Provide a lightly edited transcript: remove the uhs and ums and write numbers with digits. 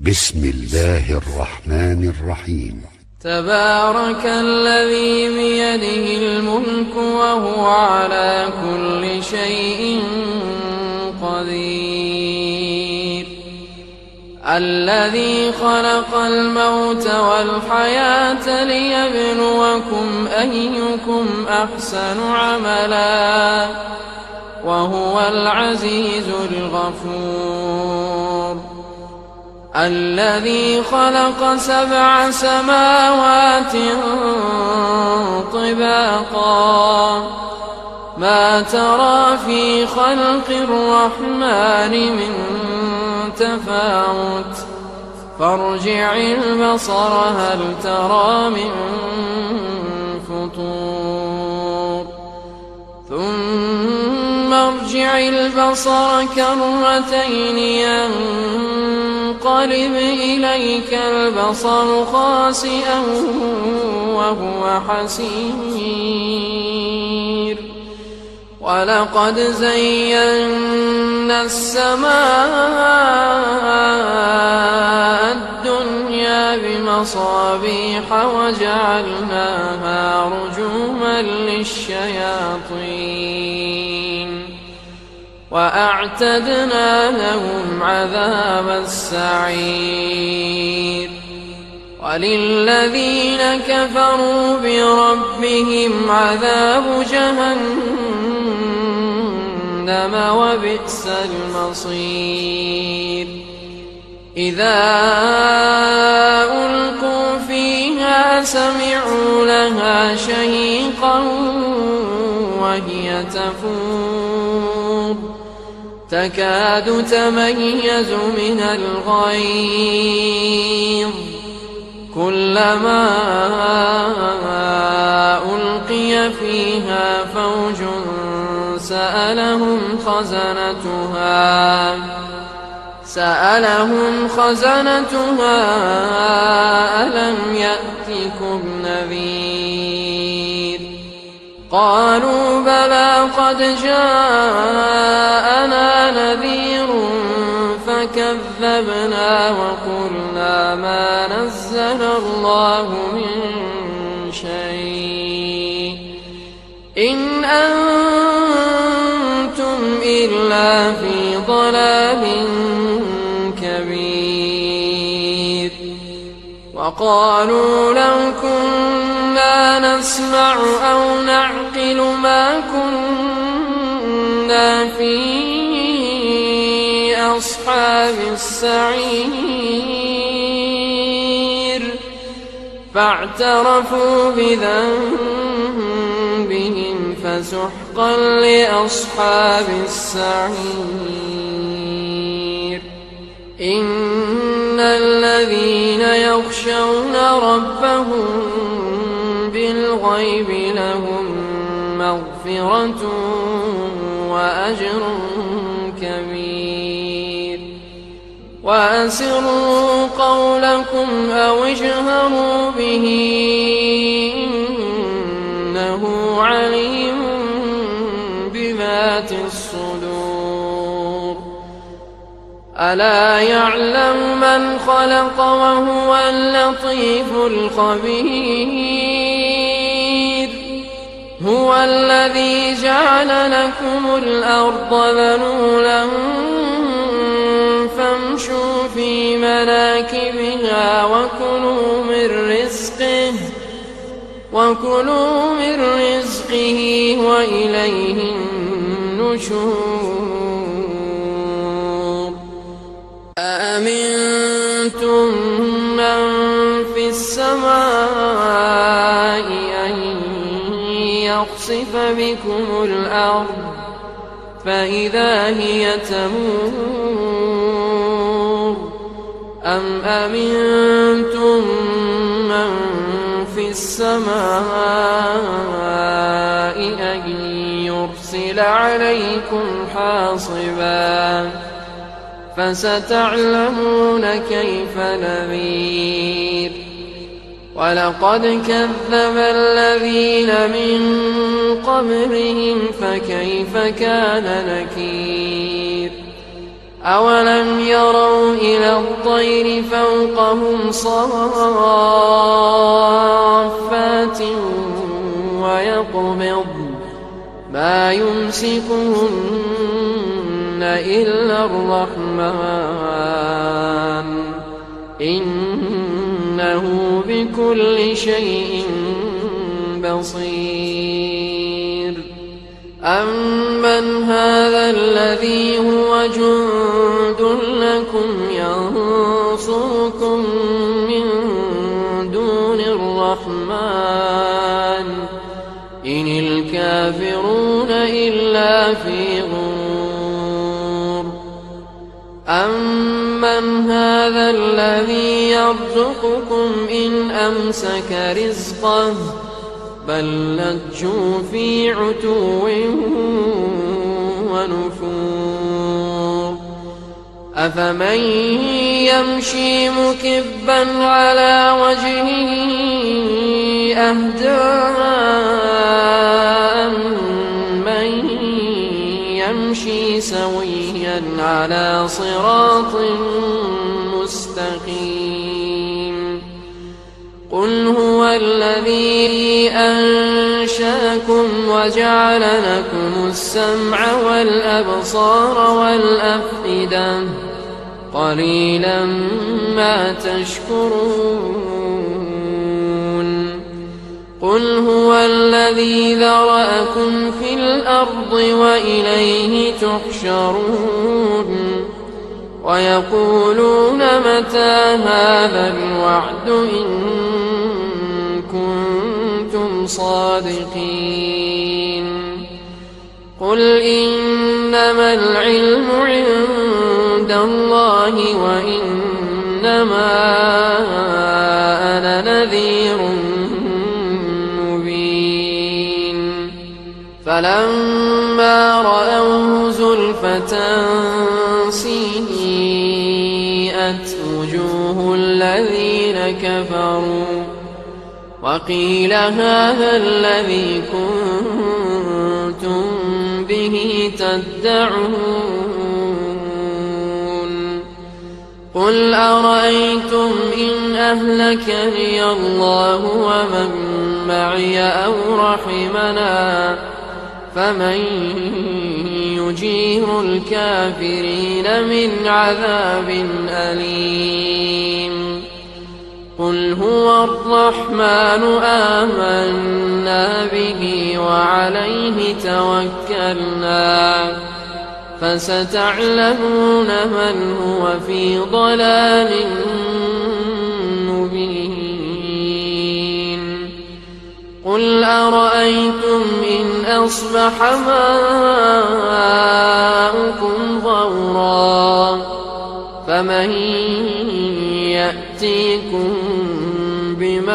بسم الله الرحمن الرحيم. تبارك الذي بيده الملك وهو على كل شيء قدير. الذي خلق الموت والحياة ليبلوكم أيكم أحسن عملا وهو العزيز الغفور. الذي خلق 7 سماوات طباقا ما ترى في خلق الرحمن من تفاوت فارجع البصر هل ترى من فطور ثم ارجع البصر كرتين ينقلب إليك البصر خاسئا وهو حسير. ولقد زينا السماء الدنيا بمصابيح وجعلناها رجوما للشياطين وأعتدنا لهم عذاب السعير. وللذين كفروا بربهم عذاب جهنم وبئس المصير. إذا ألقوا فيها سمعوا لها شهيقا وهي تفور تكاد تميز من الغيظ كلما ألقي فيها فوج سألهم خزنتها ألم يأتكم نذير قالوا بلى قد جاءنا نذير فكذبنا وقلنا ما نزل الله من شيء إن أنتم إلا في ضلال كبير. وقالوا لو كنا نسمع أو نعقل ما كنا في أصحاب السعير فاعترفوا بذنبهم فسحقا لأصحاب السعير. إن الذين يخشون ربهم بالغيب لهم مغفرة وأجر كبير. وأسروا قولكم أو اجهروا به إنه عليم بذات الصدور. ألا يعلم من خلق وهو اللطيف الخبير. هو الذي جعل لكم الأرض ذلولا فامشوا في مناكبها وكلوا من رزقه وإليه النشور. أأمنتم من في السماء أن يخسف بكم الأرض فإذا هي تمور أم أمنتم من في السماء أن يرسل عليكم حاصبا فستعلمون كيف نذير. ولقد كذب الذين من قبلهم فكيف كان نكير. أولم يروا إلى الطير فوقهم صافات ويقبض ما يمسكهن إلا الرحمن إنه بكل شيء بصير أمن هذا الذي هو جند لكم ينصركم من دون الرحمن إن الكافرون إلا في غرور أمن هذا الذي يرزقكم إن أمسك رزقه بل لجوا في عتو ونفور أفمن يمشي مكبا على وجهه أهدى من يمشي سويا على صراط مستقيم قل هو الذي أنشأكم وجعل لكم السمع والأبصار والأفئدة قليلا ما تشكرون قل هو الذي ذرأكم في الأرض وإليه تحشرون ويقولون متى هذا الوعد إن كنتم صادقين قل إنما العلم عند الله وإنما أنا نذير مبين فلما رأوه زلفة سيئت وجوه الذين كفروا وقيل هذا الذي كنتم به تدعون قل أرأيتم إن أهلكني الله ومن معي أو رحمنا فمن يجير الكافرين من عذاب أليم قل هو الرحمن آمنا به وعليه توكلنا فستعلمون من هو في ضلال مبين قل أرأيتم إن أصبح ماؤكم غورا فمن يأتيكم بماء